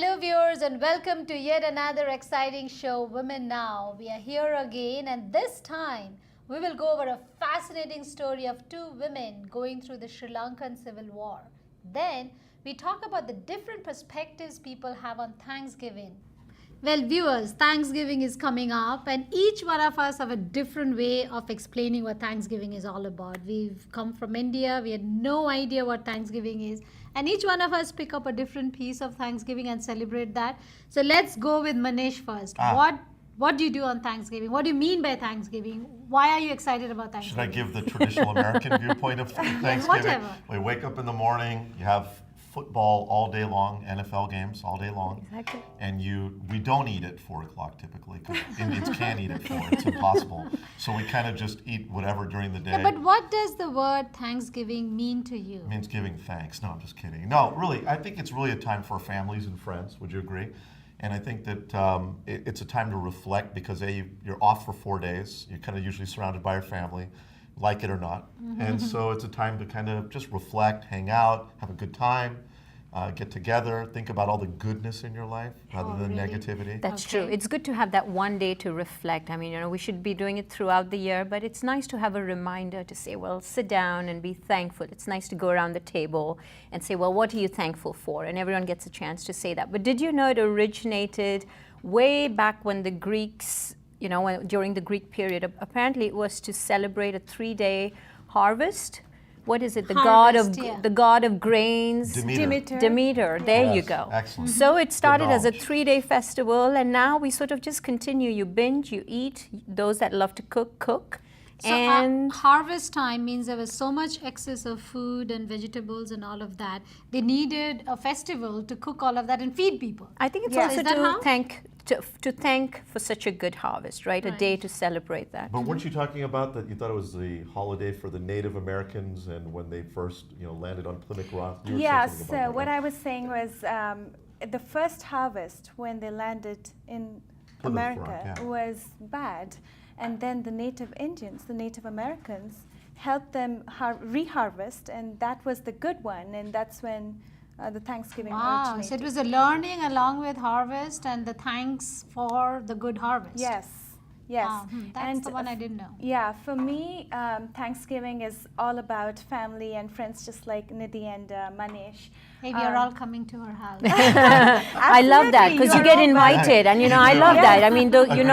Hello viewers and welcome to yet another exciting show, Women Now. We are here again and this time we will go over a fascinating story of two women going through the Sri Lankan Civil War. Then we talk about the different perspectives people have on Thanksgiving. Well viewers, Thanksgiving is coming up and each one of us have a different way of explaining what Thanksgiving is all about. We've come from India, we had no idea what Thanksgiving is. And each one of us pick up a different piece of Thanksgiving and celebrate that. So let's go with Manish first. What do you do on Thanksgiving? What do you mean by Thanksgiving? Why are you excited about Thanksgiving? Should I give the traditional American viewpoint of Thanksgiving? Whatever. We wake up in the morning, you have football all day long, NFL games all day long. Exactly. And we don't eat at 4 o'clock typically, because Indians can't eat at 4, it's impossible. So we kind of just eat whatever during the day. Yeah, but what does the word Thanksgiving mean to you? It means giving thanks. No, I'm just kidding. No, really, I think it's really a time for families and friends. Would you agree? And I think that it's a time to reflect because you're off for 4 days. You're kind of usually surrounded by your family, like it or not. And so it's a time to kind of just reflect, hang out, have a good time, get together, think about all the goodness in your life rather than negativity. That's true. It's good to have that one day to reflect. I mean, we should be doing it throughout the year, but it's nice to have a reminder to say, well, sit down and be thankful. It's nice to go around the table and say, well, what are you thankful for? And everyone gets a chance to say that. But did you know it originated way back when the Greeks, during the Greek period? Apparently it was to celebrate a 3-day harvest. What is it? The god of grains. Demeter. There Yes, you go. Excellent. So it started as a 3-day festival, and now we sort of just continue. You binge, you eat. Those that love to cook. So And harvest time means there was so much excess of food and vegetables and all of that. They needed a festival to cook all of that and feed people. I think it's Yeah. also Is that how? to thank for such a good harvest, right? A day to celebrate that. But weren't you talking about that you thought it was the holiday for the Native Americans and when they first landed on Plymouth Rock? You were saying Yes, something about that, what right? I was saying was the first harvest when they landed in Plymouth America Rock, yeah. was bad. And then the Native Indians, the Native Americans, helped them reharvest, and that was the good one. And that's when the Thanksgiving Wow, originated. so it was a learning along with harvest and the thanks for the good harvest. Yes. Wow, that's the one I didn't know. Yeah, for me, Thanksgiving is all about family and friends, just like Nidhi and Manish. Hey, we are all coming to her house. I love that because you get invited, and I love that. I mean,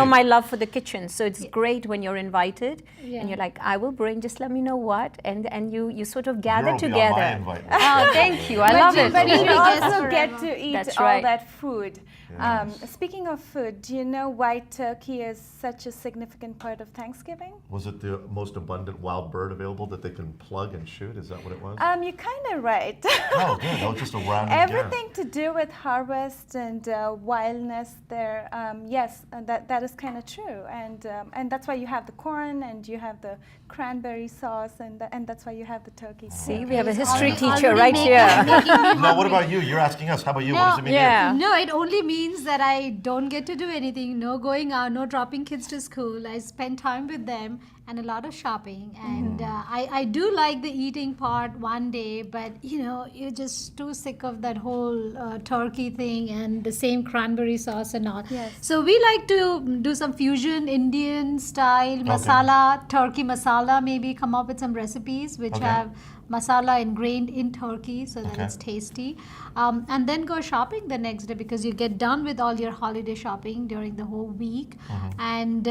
my love for the kitchen, so it's great when you're invited and you're like, I will bring. Just let me know what, and you sort of gather You'll be on my together. invite list. Oh, thank you. I love it. But you guests also forever. get to eat That's all right. that food. Yes. Speaking of food, do you know why turkey is such a significant part of Thanksgiving? Was it the most abundant wild bird available that they can plug and shoot? Is that what it was? You're kind of right. Oh, good. That was just a random guess. Everything to do with harvest and wildness there, yes, that is kind of true. And that's why you have the corn and you have the cranberry sauce and that's why you have the turkey. See, we have a It's history already teacher right making here. me No, what hungry. about you? You're asking us. How about you? No, What does it mean yeah. to you? No, it only means that I don't get to do anything, no going out, no dropping kids to school. I spend time with them and a lot of shopping. And I do like the eating part one day, but you're just too sick of that whole turkey thing and the same cranberry sauce and all. Yes. So we like to do some fusion Indian style masala, turkey masala, maybe come up with some recipes which have masala ingrained in turkey so that it's tasty, and then go shopping the next day because you get done with all your holiday shopping during the whole week and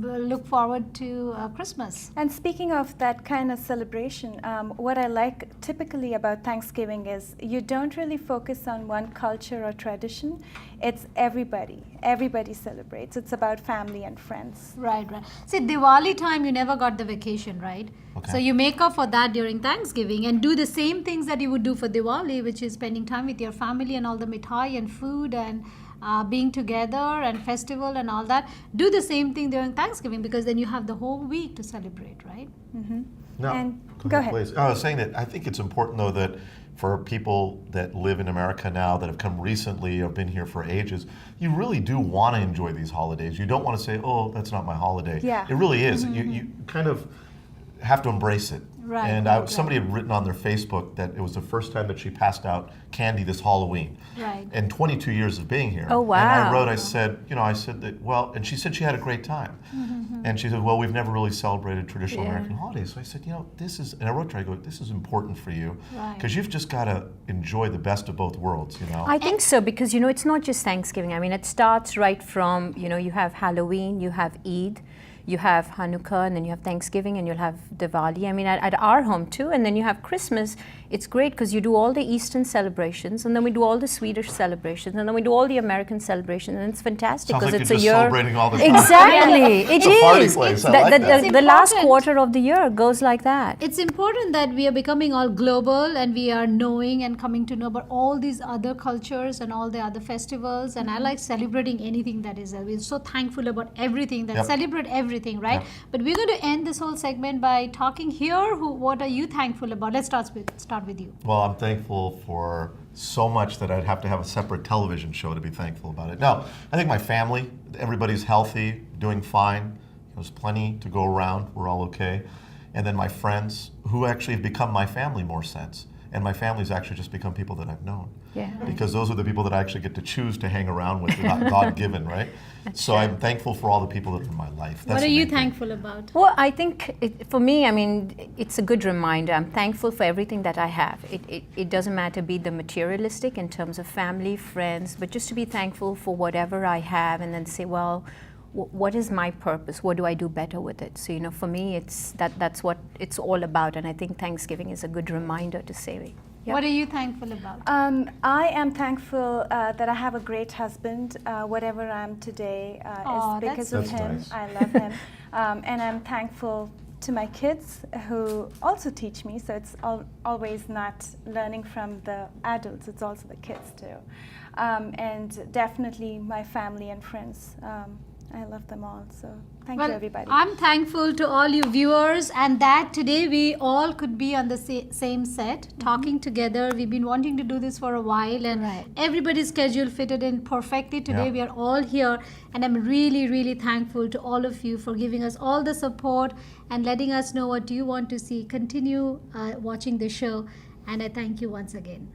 look forward to Christmas. And speaking of that kind of celebration, what I like typically about Thanksgiving is you don't really focus on one culture or tradition. It's everybody. Everybody celebrates. It's about family and friends. Right. See, Diwali time you never got the vacation, right? Okay. So you make up for that during Thanksgiving and do the same things that you would do for Diwali, which is spending time with your family and all the mithai and food and being together and festival and all that. Do the same thing during Thanksgiving because then you have the whole week to celebrate, right? No, And go ahead. please. I was saying that I think it's important, though, that for people that live in America now that have come recently or been here for ages, you really do want to enjoy these holidays. You don't want to say, oh, that's not my holiday. Yeah. It really is. You kind of have to embrace it. Right, And right, somebody had written on their Facebook that it was the first time that she passed out candy this Halloween. Right. In 22 years of being here. Oh, And I wow. wrote, I said that, well, and she said she had a great time. And she said, well, we've never really celebrated traditional Yeah. American holidays. So I said, this is, and I wrote to her, I go, this is important for you. Right. Because you've just got to enjoy the best of both worlds, I think so, because it's not just Thanksgiving. I mean, it starts right from, you have Halloween, you have Eid, you have Hanukkah, and then you have Thanksgiving, and you'll have Diwali. I mean, at our home too, and then you have Christmas. It's great because you do all the Eastern celebrations, and then we do all the Swedish celebrations, and then we do all the American celebrations, and it's fantastic Sounds because like it's you're a just year. celebrating all the time. Exactly, it It's a party is. place. I The- like the, that. the, It's the last important. quarter of the year goes like that. It's important that we are becoming all global and we are knowing and coming to know about all these other cultures and all the other festivals. And I like celebrating anything that is. We're so thankful about everything that Yep. celebrate everything, right? Yep. But we're going to end this whole segment by talking here. What are you thankful about? Let's start with you. Well, I'm thankful for so much that I'd have to have a separate television show to be thankful about it. No, I think my family, everybody's healthy, doing fine. There's plenty to go around. We're all okay. And then my friends, who actually have become my family more sense. And my family's actually just become people that I've known. Yeah. Because those are the people that I actually get to choose to hang around with, not God-given, right? So I'm thankful for all the people that are in my life. What the are you main thing. thankful about? Well, I think for me, I mean, it's a good reminder. I'm thankful for everything that I have. It doesn't matter be the materialistic in terms of family, friends, but just to be thankful for whatever I have and then say, well, what is my purpose? What do I do better with it? So, for me, that's what it's all about. And I think Thanksgiving is a good reminder to say. Yeah. What are you thankful about? I am thankful that I have a great husband. Whatever I am today Aw, is because that's of so him. nice. I love him. And I'm thankful to my kids who also teach me. So it's always not learning from the adults, it's also the kids too. And definitely my family and friends. I love them all. So thank you, everybody. I'm thankful to all you viewers and that today we all could be on the same set, talking together. We've been wanting to do this for a while and Right. everybody's schedule fitted in perfectly. Today Yeah. we are all here and I'm really, really thankful to all of you for giving us all the support and letting us know what you want to see. Continue watching the show and I thank you once again.